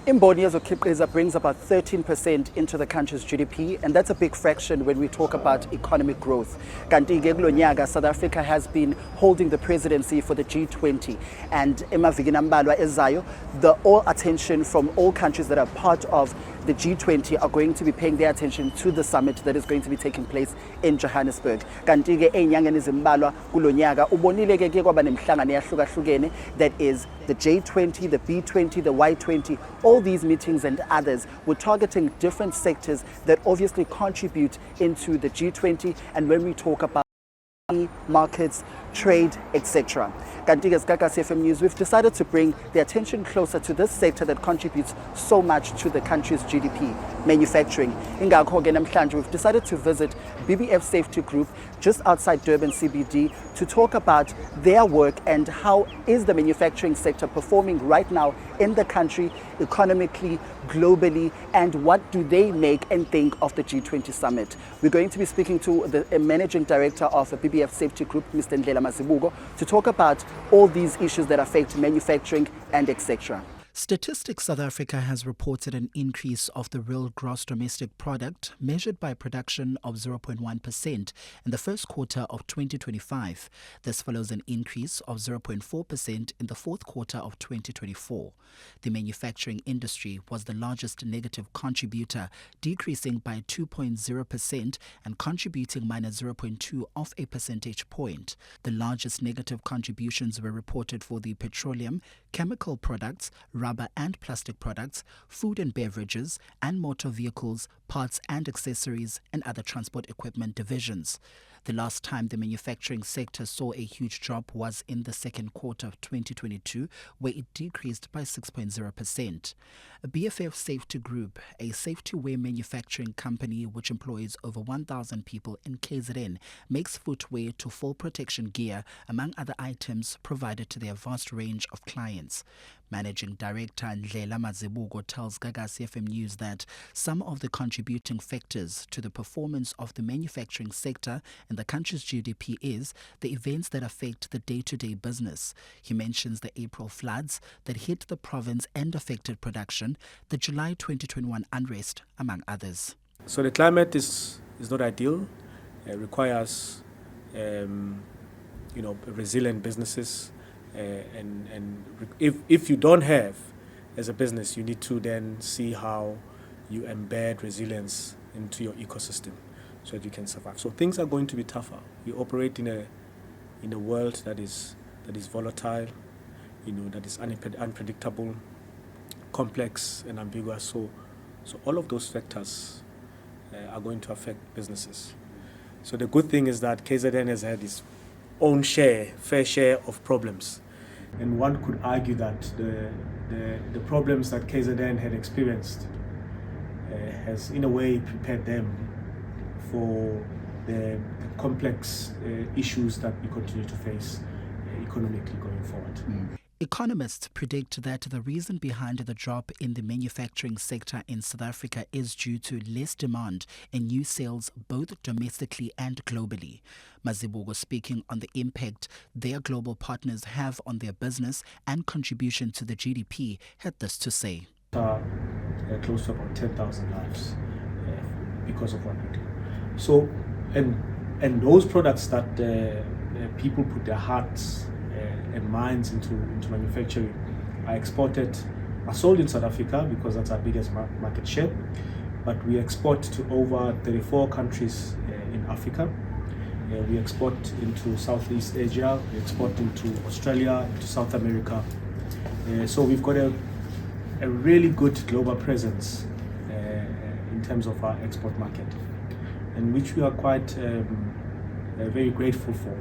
Imboni yezokukhiqiza brings about 13% into the country's GDP, and that's a big fraction when we talk about economic growth. Kanti-ke kulonyaka, South Africa has been holding the presidency for the G20, and emavikini ambalwa ezayo, all attention from all countries that are part of the G20 are going to be paying their attention to the summit that is going to be taking place in Johannesburg. Kanti-ke ey'nyangeni ezimbalwa kulonyaka ubonile-ke ke kwaba nemihlangano eyahlukahlukene, that is the J20, the B20, the Y20, all these meetings and others were targeting different sectors that obviously contribute into the G20, and when we talk about markets, trade, etc. Kanti-ke as Gagasi FM News, we've decided to bring the attention closer to this sector that contributes so much to the country's GDP, manufacturing. Ingakho-ke namhlanje we've decided to visit BBF Safety Group just outside Durban CBD to talk about their work and how is the manufacturing sector performing right now in the country, economically, globally, and what do they make and think of the G20 summit. We're going to be speaking to the managing director of BBF Safety Group, Mr. to talk about all these issues that affect manufacturing and etc. Statistics South Africa has reported an increase of the real gross domestic product measured by production of 0.1% in the first quarter of 2025. This follows an increase of 0.4% in the fourth quarter of 2024. The manufacturing industry was the largest negative contributor, decreasing by 2.0% and contributing minus 0.2 of a percentage point. The largest negative contributions were reported for the petroleum, chemical products, rubber and plastic products, food and beverages, and motor vehicles, parts and accessories, and other transport equipment divisions. The last time the manufacturing sector saw a huge drop was in the second quarter of 2022, where it decreased by 6.0%. BFF Safety Group, a safety wear manufacturing company which employs over 1,000 people in KZN, makes footwear to fall protection gear, among other items provided to their vast range of clients. Managing Director Ndlela Mazibuko tells Gagasi FM News that some of the contributing factors to the performance of the manufacturing sector in the country's GDP is the events that affect the day-to-day business. He mentions the April floods that hit the province and affected production, the July 2021 unrest, among others. So the climate is not ideal. It requires resilient businesses. And if you don't have, as a business, you need to then see how you embed resilience into your ecosystem so that you can survive. So things are going to be tougher. We operate in a world that is volatile, that is unpredictable, complex and ambiguous. So all of those factors are going to affect businesses. So the good thing is that KZN has had its own fair share of problems. And one could argue that the problems that KZN had experienced has in a way prepared them for the complex issues that we continue to face economically going forward. Economists predict that the reason behind the drop in the manufacturing sector in South Africa is due to less demand and new sales both domestically and globally. Mazibuko, speaking on the impact their global partners have on their business and contribution to the GDP, had this to say. Close to about 10,000 lives because of what we do. So, and those products that people put their hearts and minds into manufacturing are sold in South Africa because that's our biggest market share, but we export to over 34 countries in Africa. We export into Southeast Asia, we export into Australia, into South America. So we've got a really good global presence in terms of our export market, and which we are quite very grateful for.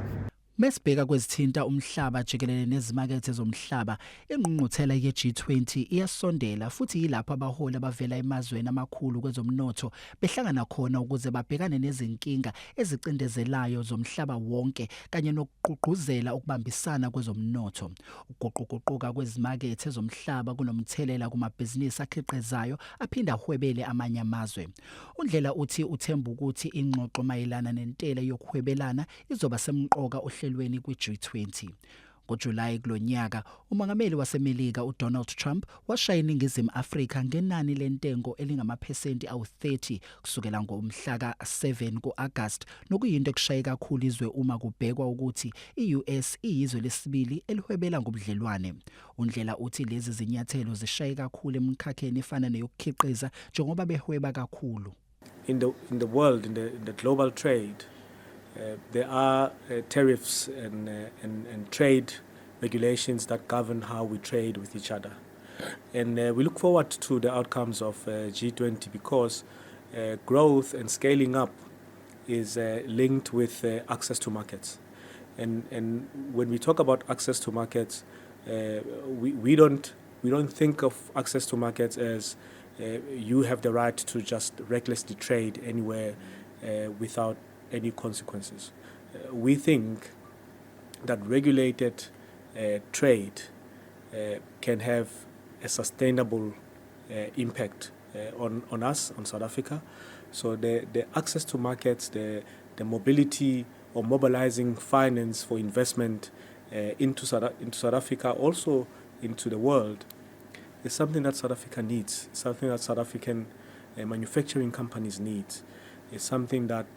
Mesibheka kwezithinta umhlaba jikelele nezimakethe zomhlaba, ingqungquthela ye-G20 iyasondela futhi yilapho abaholi abavela emazweni amakhulu kwezomnotho behlangana khona ukuze babhekane nezinkinga ezicindezelayo zomhlaba wonke kanye nokugqugquzela ukubambisana kwezomnotho. Ukuguquguquka kwezimakethe zomhlaba kunomthelela kumabhizinisi akhiqizayo aphinda ahwebele amanye amazwe. uNdlela uthi uthemba ukuthi ingxoxo mayelana nentela yokuhwebelana izoba semqoka ohlelweni kwi-G20. NgoJulayi kulonyaka, umongameli waseMelika uDonald Trump washaya iNingizimu Afrika ngenani lentengo elingamaphesenti awu-30 kusukela ngomhla ka-7 ku-Agasti, nokuyinto ekushaye kakhulu izwe uma kubhekwa ukuthi i-US iyizwe lesibili elihwebela ngobudlelwane. Undlela uthi lezi zinyathelo zishaye kakhulu emkhakheni efana neyokukhiqiza njengoba behweba kakhulu. In the world, in the global trade, there are tariffs and trade regulations that govern how we trade with each other. And we look forward to the outcomes of G20 because growth and scaling up is linked with access to markets. And when we talk about access to markets, we don't think of access to markets as you have the right to just recklessly trade anywhere without any consequences. We think that regulated trade can have a sustainable impact on us, on South Africa. So the access to markets, the mobility or mobilizing finance for investment into South Africa, also into the world, is something that South Africa needs, something that South African manufacturing companies need. It's something that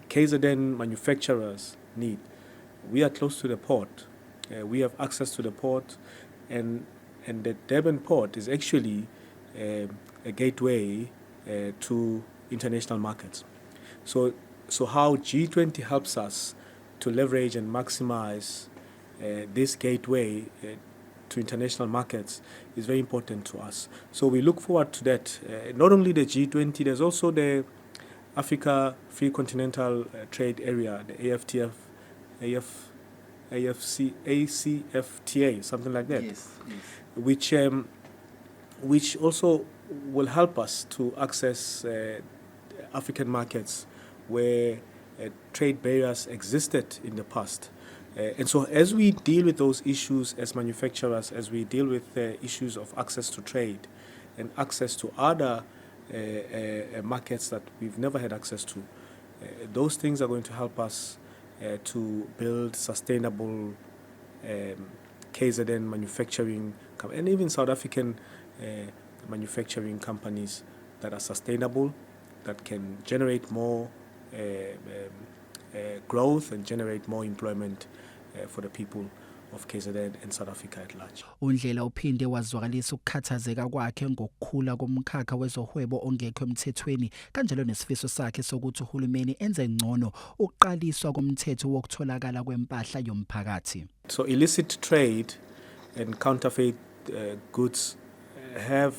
KZN manufacturers need. We are close to the port. We have access to the port, and the Durban port is actually a gateway to international markets. So how G20 helps us to leverage and maximize this gateway to international markets is very important to us. So we look forward to that. Not only the G20, there's also the Africa Free Continental Trade Area, the ACFTA, something like that, Yes. which also will help us to access African markets where trade barriers existed in the past. And so as we deal with those issues as manufacturers, as we deal with issues of access to trade and access to other markets that we've never had access to, those things are going to help us to build sustainable KZN manufacturing and even South African manufacturing companies that are sustainable, that can generate more growth and generate more employment for the people of KZN and South Africa at large. Undlela uphinde wazwakalisa ukukhathazeka kwakhe ngokukhula komkhakha wezohwebo ongekho emthethweni kanjalo nesifiso sakhe sokuthi uhulumeni enze ngcono ukuqaliswa komthetho wokutholakala kwempahla yomphakathi. So illicit trade and counterfeit goods have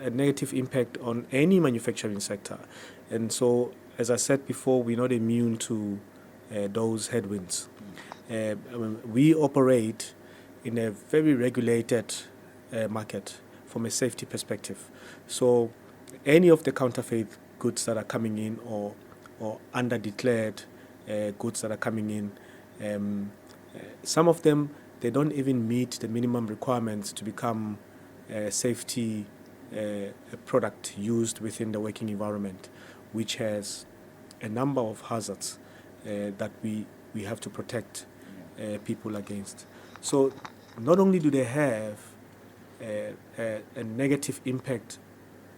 a negative impact on any manufacturing sector. And so, as I said before, we're not immune to those headwinds. We operate in a very regulated market from a safety perspective. So any of the counterfeit goods that are coming in or under-declared goods that are coming in, some of them, they don't even meet the minimum requirements to become a safety product used within the working environment, which has a number of hazards that we have to protect people against. So not only do they have a negative impact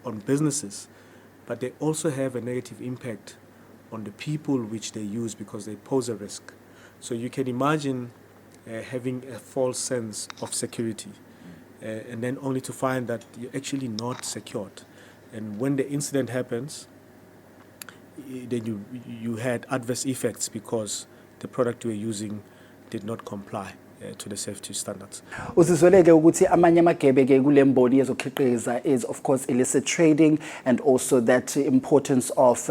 on businesses, but they also have a negative impact on the people which they use because they pose a risk. So you can imagine having a false sense of security and then only to find that you're actually not secured. And when the incident happens, then you had adverse effects because the product you were using did not comply to the safety standards. Usizoleke ukuthi amanye amagebe ke kule Imboni yezokukhiqiza is of course illicit trading and also that importance of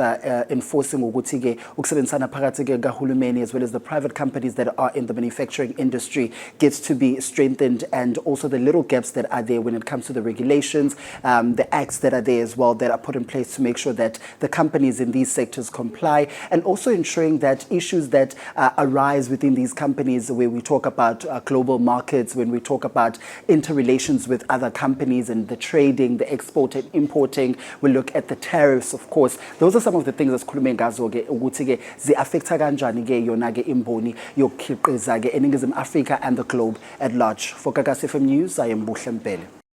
enforcing ukuthi ke ukusebenzisana phakathi ke kahulumeni as well as the private companies that are in the manufacturing industry gets to be strengthened, and also the little gaps that are there when it comes to the regulations, the acts that are there as well that are put in place to make sure that the companies in these sectors comply, and also ensuring that issues that arise within these companies where we talk about about global markets, when we talk about interrelations with other companies and the trading, the export and importing. We look at the tariffs, of course. Those are some of the things esikhulume ngazo ke ukuthi ke zi-affecta kanjani ke yona ke imboni yokukhiqiza ke eNingizimu Afrika and the globe at large. For Gagas FM News, I am Buhle Mbhele.